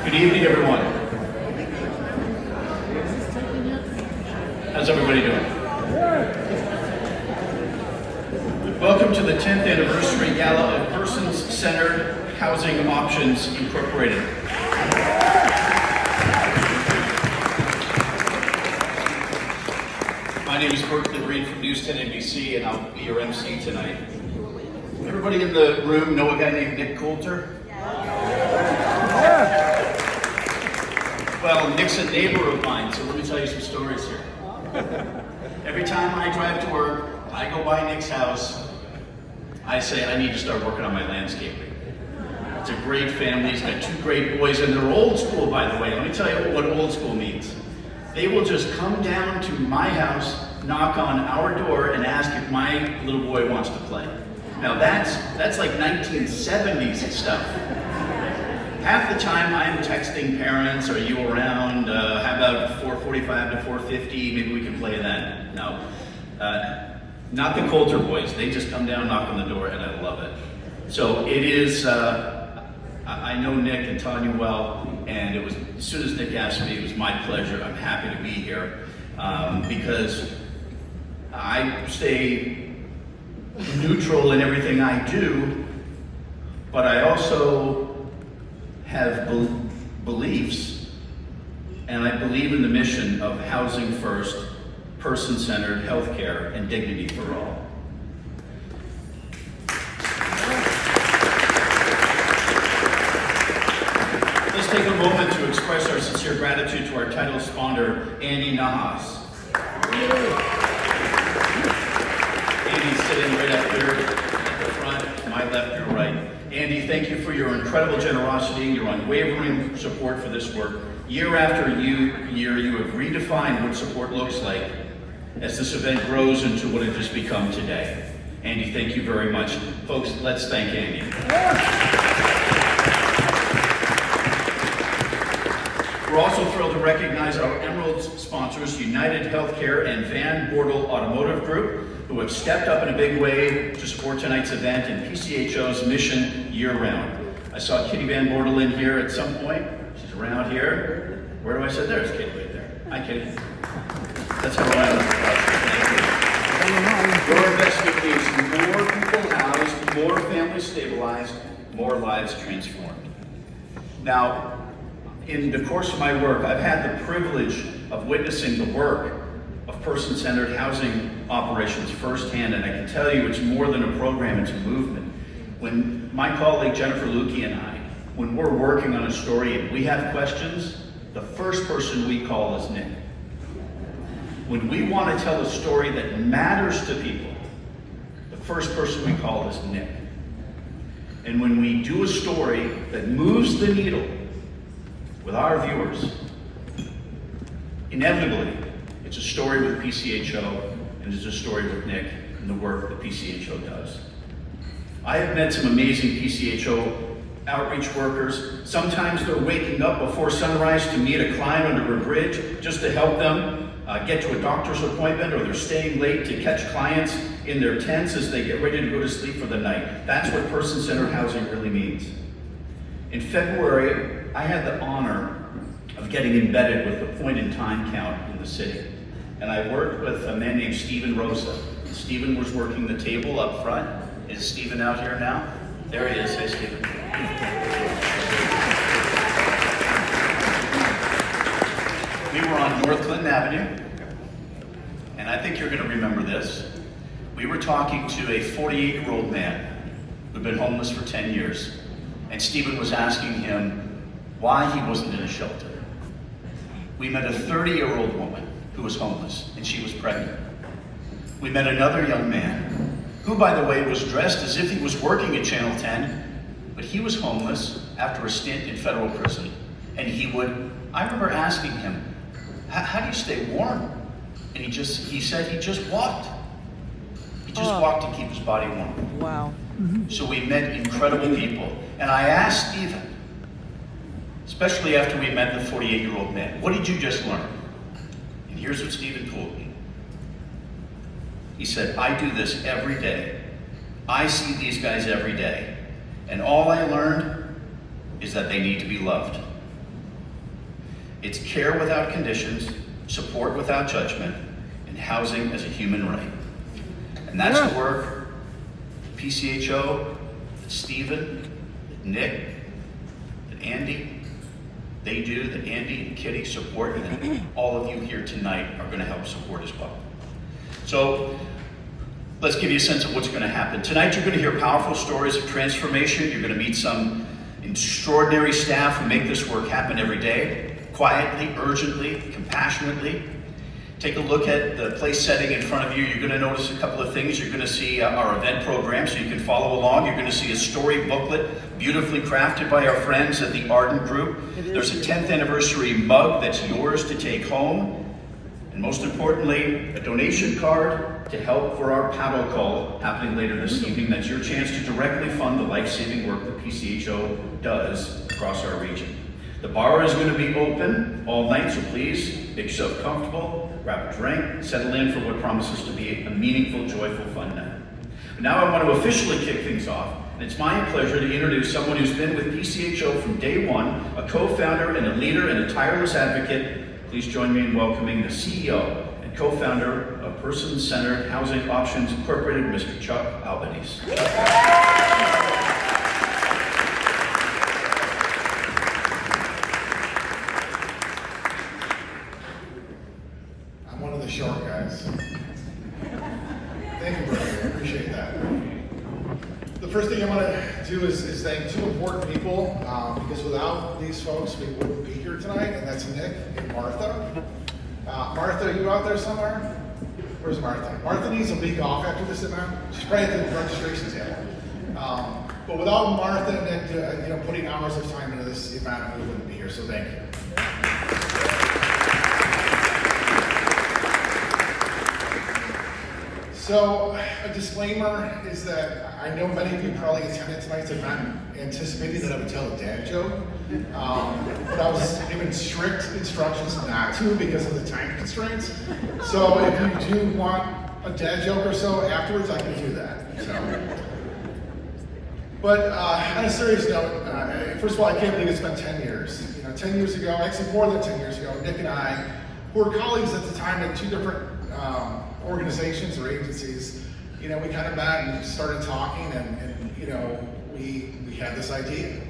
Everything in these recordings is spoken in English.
Good evening, everyone. How's everybody doing? Welcome to the 10th anniversary gala of Persons-Centered Housing Options Incorporated. My name is Berkley, Breen from News 10 NBC, and I'll be your MC tonight. Everybody in the room know a guy named Nick Coulter? Well, Nick's a neighbor of mine, so let me tell you some stories here. Every time I drive to work, I go by Nick's house, I say, I need to start working on my landscaping. It's a great family, he's got 2 great boys, and they're old school, by the way. Let me tell you what old school means. They will just come down to my house, knock on our door, and ask if my little boy wants to play. Now that's like 1970s stuff. Half the time I'm texting parents, are you around? How about 4:45 to 4:50? Maybe we can play then. No, not the Coulter boys. They just come down, knock on the door, and I love it. So it is, I know Nick and Tanya well, and it was, as soon as Nick asked me, it was my pleasure. I'm happy to be here because I stay neutral in everything I do, but I also have beliefs, and I believe in the mission of housing first, person-centered healthcare, and dignity for all. Let's take a moment to express our sincere gratitude to our title sponsor, Andy Nahas. Andy's sitting right up here at the front, my left, your right. Andy, thank you for your incredible generosity, your unwavering support for this work. Year after year, you have redefined what support looks like as this event grows into what it has become today. Andy, thank you very much. Folks, let's thank Andy. We're also thrilled to recognize our Emerald sponsors, United Healthcare and Van Bortle Automotive Group, who have stepped up in a big way to support tonight's event and PCHO's mission year-round. I saw Kitty Van Bortle in here at some point. She's around here. Where do I sit? There's Kitty right there. Hi, Kitty. That's how I know. Your investment means more people housed, more families stabilized, more lives transformed. Now, in the course of my work, I've had the privilege of witnessing the work of person-centered housing operations firsthand, and I can tell you it's more than a program, it's a movement. When my colleague Jennifer Lukey and I, when we're working on a story and we have questions, the first person we call is Nick. When we want to tell a story that matters to people, the first person we call is Nick. And when we do a story that moves the needle with our viewers, inevitably, it's a story with PCHO, and it's a story with Nick and the work that PCHO does. I have met some amazing PCHO outreach workers. Sometimes they're waking up before sunrise to meet a client under a bridge just to help them get to a doctor's appointment, or they're staying late to catch clients in their tents as they get ready to go to sleep for the night. That's what person-centered housing really means. In February, I had the honor of getting embedded with the point-in-time count in the city. And I worked with a man named Stephen Rosa. Stephen was working the table up front. Is Stephen out here now? There he is. Hey, Stephen. We were on North Clinton Avenue, and I think you're going to remember this. We were talking to a 48-year-old man who'd been homeless for 10 years, and Stephen was asking him why he wasn't in a shelter. We met a 30-year-old woman who was homeless, and she was pregnant. We met another young man who, by the way, was dressed as if he was working at Channel 10, but he was homeless after a stint in federal prison. And I remember asking him, how do you stay warm? And he said he just walked. He just walked to keep his body warm. Wow. So we met incredible people. And I asked Stephen, especially after we met the 48-year-old man, what did you just learn? And here's what Stephen told me. He said, I do this every day. I see these guys every day. And all I learned is that they need to be loved. It's care without conditions, support without judgment, and housing as a human right. And that's the work PCHO, Stephen, Nick, and Andy, they do, that Andy and Kitty support, and then all of you here tonight are going to help support as well. So let's give you a sense of what's going to happen. Tonight you're going to hear powerful stories of transformation. You're going to meet some extraordinary staff who make this work happen every day, quietly, urgently, compassionately. Take a look at the place setting in front of you. You're going to notice a couple of things. You're going to see our event program so you can follow along. You're going to see a story booklet beautifully crafted by our friends at the Ardent Group. There's a 10th anniversary mug that's yours to take home. And most importantly, a donation card to help for our paddle call happening later this evening. That's your chance to directly fund the life-saving work that PCHO does across our region. The bar is going to be open all night, so please make yourself comfortable, grab a drink, settle in for what promises to be a meaningful, joyful, fun night. But now I want to officially kick things off, and it's my pleasure to introduce someone who's been with PCHO from day one, a co-founder and a leader and a tireless advocate. Please join me in welcoming the CEO and co-founder of Person-Centered Housing Options Incorporated, Mr. Chuck Albanese. I'm one of the short guys. Thank you, Berkley. I appreciate that. The first thing I want to do is thank two important people, because without these folks, we wouldn't be here tonight, and that's Nick and Martha. Martha, are you out there somewhere? Where's Martha? Martha needs a week off after this event. She's probably at the registration table. But without Martha and Nick, putting hours of time into this event, we wouldn't be here. So thank you. So a disclaimer is that I know many of you probably attended tonight's event anticipating that I would tell a dad joke, but I was given strict instructions not to because of the time constraints. So if you do want a dad joke or so afterwards, I can do that. So. But on a serious note, first of all, I can't believe it's been 10 years. 10 years ago, actually more than 10 years ago, Nick and I, who were colleagues at the time at two different organizations or agencies, we kind of met and started talking, and we had this idea.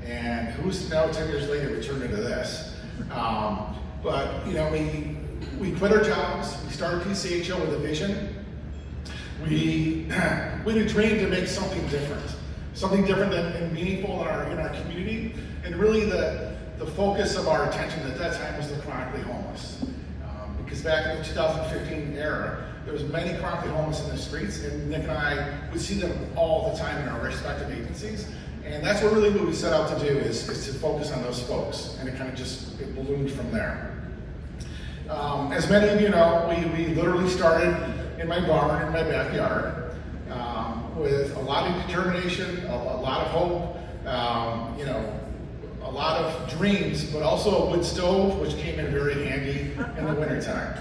And who's to know, 10 years later, we turned into this. But we quit our jobs. We started PCHO with a vision. We had a dream to make something different and meaningful in our community. And really, the focus of our attention at that time was the chronically homeless. Because back in the 2015 era, there was many chronically homeless in the streets, and Nick and I would see them all the time in our respective agencies. And that's what we set out to do, is to focus on those folks. And it kind of it ballooned from there. As many of you know, we literally started in my barn, in my backyard, with a lot of determination, a lot of hope, a lot of dreams, but also a wood stove, which came in very handy in the wintertime.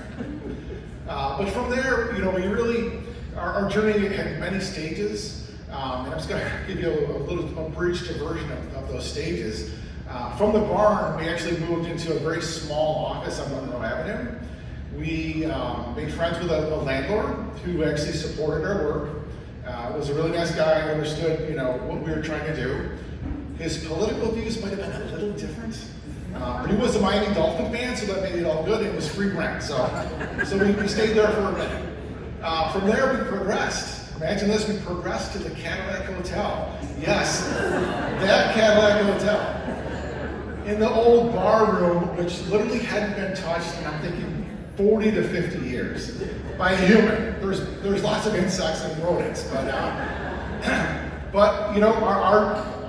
But from there, we really, our journey had many stages, and I'm just going to give you a abridged version of those stages. From the barn, we actually moved into a very small office on Monroe Avenue. We made friends with a landlord who actually supported our work. Was a really nice guy, understood what we were trying to do. His political views might have been a little different, but he was a Miami Dolphin fan, so that made it all good, and it was free rent. So we stayed there for a minute. From there, we progressed. Imagine this, we progressed to the Cadillac Hotel. Yes, that Cadillac Hotel. In the old bar room, which literally hadn't been touched, and I'm thinking 40 to 50 years, by a human. There's lots of insects and rodents, but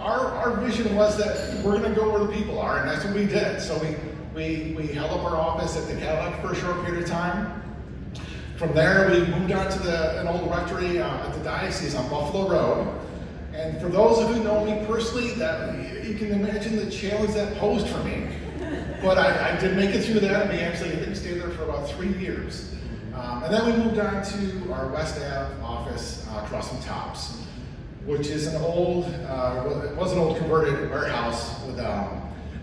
our vision was that we're going to go where the people are, and that's what we did. So we held up our office at the Cadillac for a short period of time. From there, we moved on to an old rectory at the diocese on Buffalo Road. And for those of you who know me personally, that you can imagine the challenge that posed for me. But I did make it through that, and we actually, I think, stayed there for about 3 years. And then we moved on to our West Ave office across from Tops, which is an old, it was an old converted warehouse with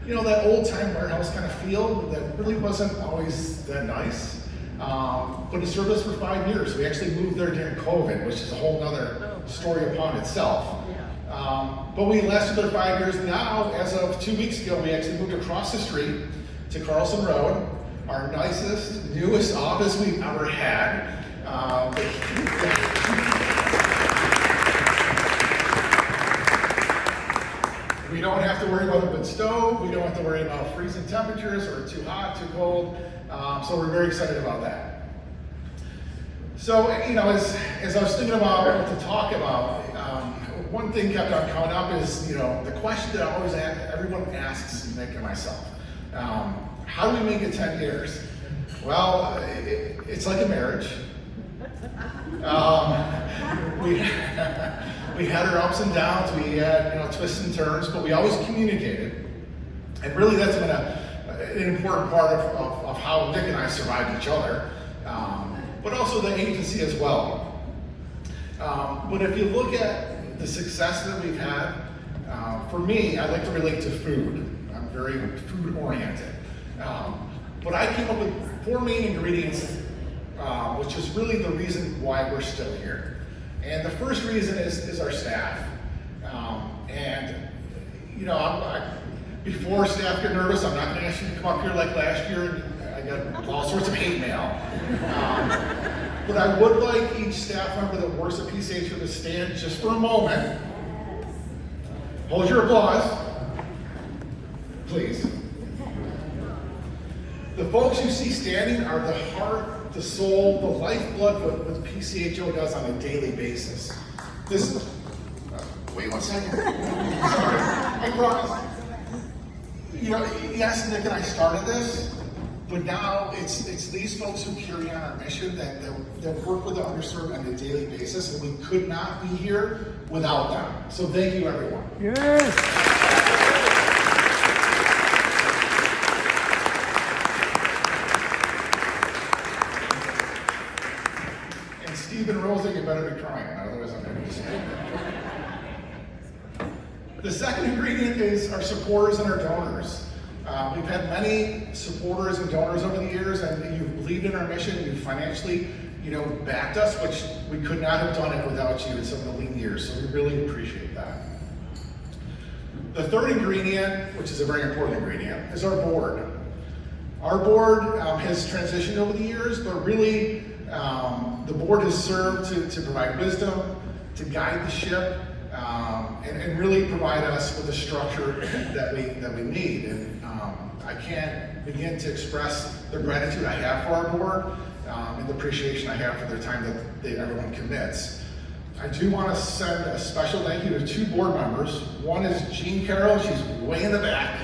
that old time warehouse kind of feel that really wasn't always that nice. But it served us for 5 years. We actually moved there during COVID, which is a whole nother story upon itself. But we lasted there 5 years. Now, as of 2 weeks ago, we actually moved across the street to Carlson Road, our nicest, newest office we've ever had. We don't have to worry about a good stove. We don't have to worry about freezing temperatures or too hot, too cold. So we're very excited about that. So, as I was thinking about what to talk about, one thing kept on coming up is, the question that I always ask, everyone asks Nick and myself, how do we make it 10 years? Well, it's like a marriage. We had our ups and downs, we had twists and turns, but we always communicated. And really that's been an important part of how Nick and I survived each other, but also the agency as well. But if you look at the success that we've had, for me, I like to relate to food. I'm very food oriented. But I came up with 4 main ingredients, which is really the reason why we're still here. And the first reason is our staff. Before staff get nervous, I'm not going to ask you to come up here like last year. I got all sorts of hate mail. But I would like each staff member that works at PCHO to stand just for a moment. Hold your applause, please. The folks you see standing are the heart, the soul, the lifeblood of what PCHO does on a daily basis. Wait 1 second. Sorry, I promise. Yes, Nick and I started this, but now it's these folks who carry on our mission that work with the underserved on a daily basis, and we could not be here without them. So thank you, everyone. Yes. And Steve and Rosa, you better be crying, otherwise I'm going to be sad. The second ingredient is our supporters and our donors. We've had many supporters and donors over the years, and you've believed in our mission. You've financially, backed us, which we could not have done it without you in some of the lean years. So we really appreciate that. The third ingredient, which is a very important ingredient, is our board. Our board has transitioned over the years, but really the board has served to provide wisdom, to guide the ship, and really provide us with the structure that we need. And I can't begin to express the gratitude I have for our board and the appreciation I have for their time that everyone commits. I do want to send a special thank you to 2 board members. One is Jean Carroll, she's way in the back.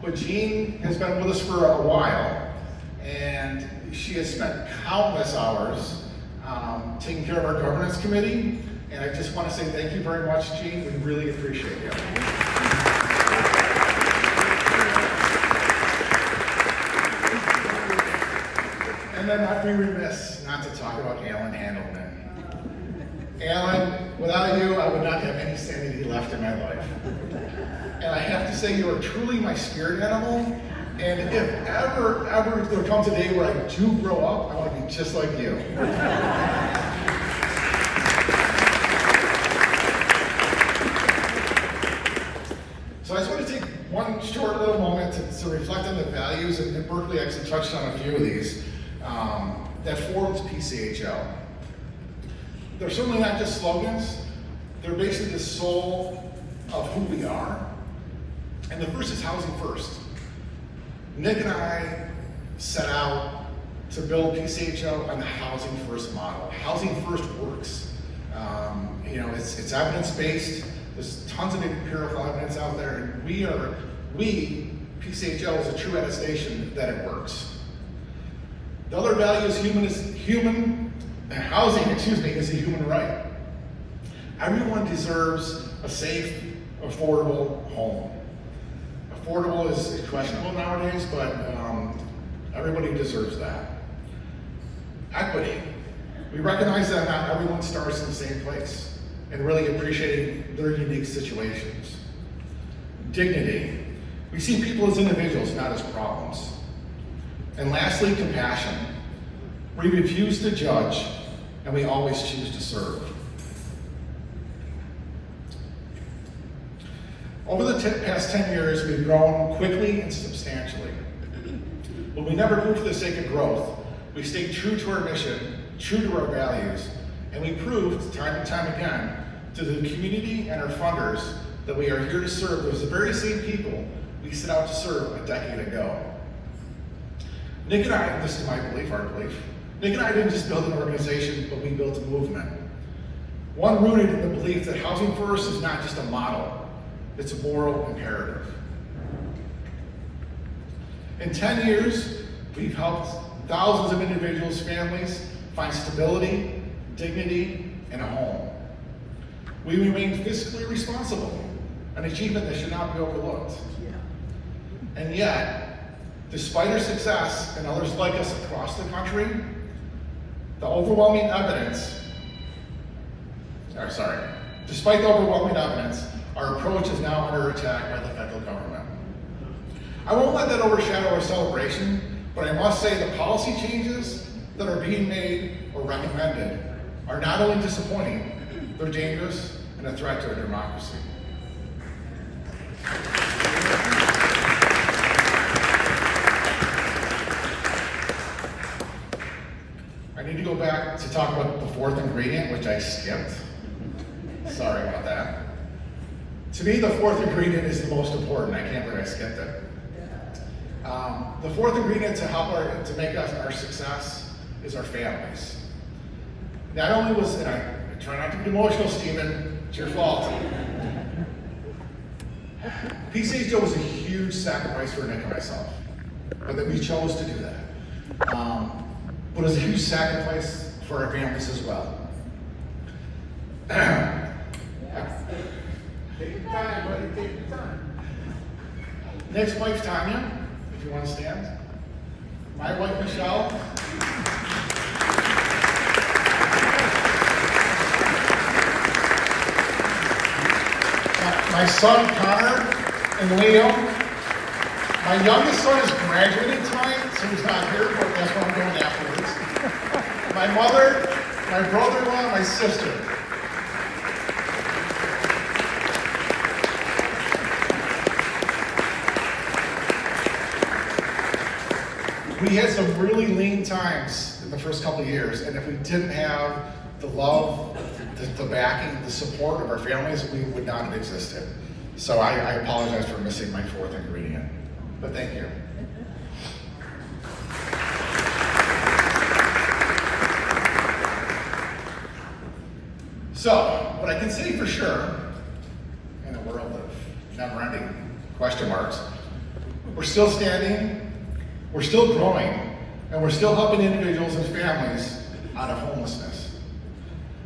But Jean has been with us for a while, and she has spent countless hours taking care of our governance committee. And I just want to say thank you very much, Jean. We really appreciate you. And then I'd be remiss not to talk about Alan Handelman. Alan, without you, I would not have any sanity left in my life. And I have to say, you are truly my spirit animal. And if ever there comes a day where I do grow up, I want to be just like you. So I just want to take one short little moment to reflect on the values, and Berkley actually touched on a few of these, that forms PCHO. They're certainly not just slogans, they're basically the soul of who we are. And the first is housing first. Nick and I set out to build PCHO on the housing first model. Housing first works. It's evidence-based. There's tons of empirical evidence out there, and PCHO is a true attestation that it works. The other value is housing is a human right. Everyone deserves a safe, affordable home. Affordable is questionable nowadays, but everybody deserves that. Equity. We recognize that not everyone starts in the same place, and really appreciating their unique situations. Dignity. We see people as individuals, not as problems. And lastly, compassion. We refuse to judge, and we always choose to serve. Over the past 10 years, we've grown quickly and substantially. But we never moved for the sake of growth. We stayed true to our mission, true to our values, and we proved time and time again to the community and our funders that we are here to serve those very same people we set out to serve a decade ago. Nick and I, this is my belief, our belief, Nick and I didn't just build an organization, but we built a movement. One rooted in the belief that housing first is not just a model, it's a moral imperative. In 10 years, we've helped thousands of individuals, families find stability, dignity, and a home. We remain fiscally responsible, an achievement that should not be overlooked. And yet, despite our success and others like us across the country, despite the overwhelming evidence, our approach is now under attack by the federal government. I won't let that overshadow our celebration, but I must say the policy changes that are being made or recommended are not only disappointing, they're dangerous and a threat to our democracy. I need to go back to talk about the fourth ingredient, which I skipped. Sorry about that. To me, the fourth ingredient is the most important. I can't believe I skipped it. The fourth ingredient to make us our success is our families. Not only was, and I try not to get emotional, Stephen, it's your fault. PCHO was a huge sacrifice for Nick and myself, but that we chose to do that. But it was a huge sacrifice for our families as well. Take your time, buddy, take your time. Nick's wife, Tanya, if you want to stand. My wife, Michelle. My son, Connor, and Leo. My youngest son is graduating tonight, so he's not here, but that's where I'm going afterwards. My mother, my brother-in-law, my sister. We had some really lean times in the first couple of years, and if we didn't have the love, the backing, the support of our families, we would not have existed. So I apologize for missing my fourth ingredient, but thank you. So, what I can say for sure, in a world of never-ending question marks, we're still standing, we're still growing, and we're still helping individuals and families out of homelessness.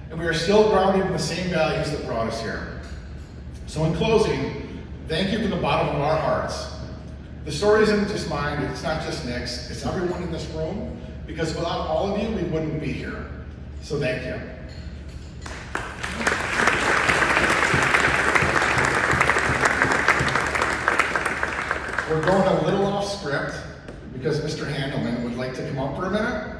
And we are still grounded in the same values that brought us here. So in closing, thank you from the bottom of our hearts. The story isn't just mine, it's not just Nick's, it's everyone in this room, because without all of you, we wouldn't be here. So thank you. We're going a little off script because Mr. Handelman would like to come up for a minute.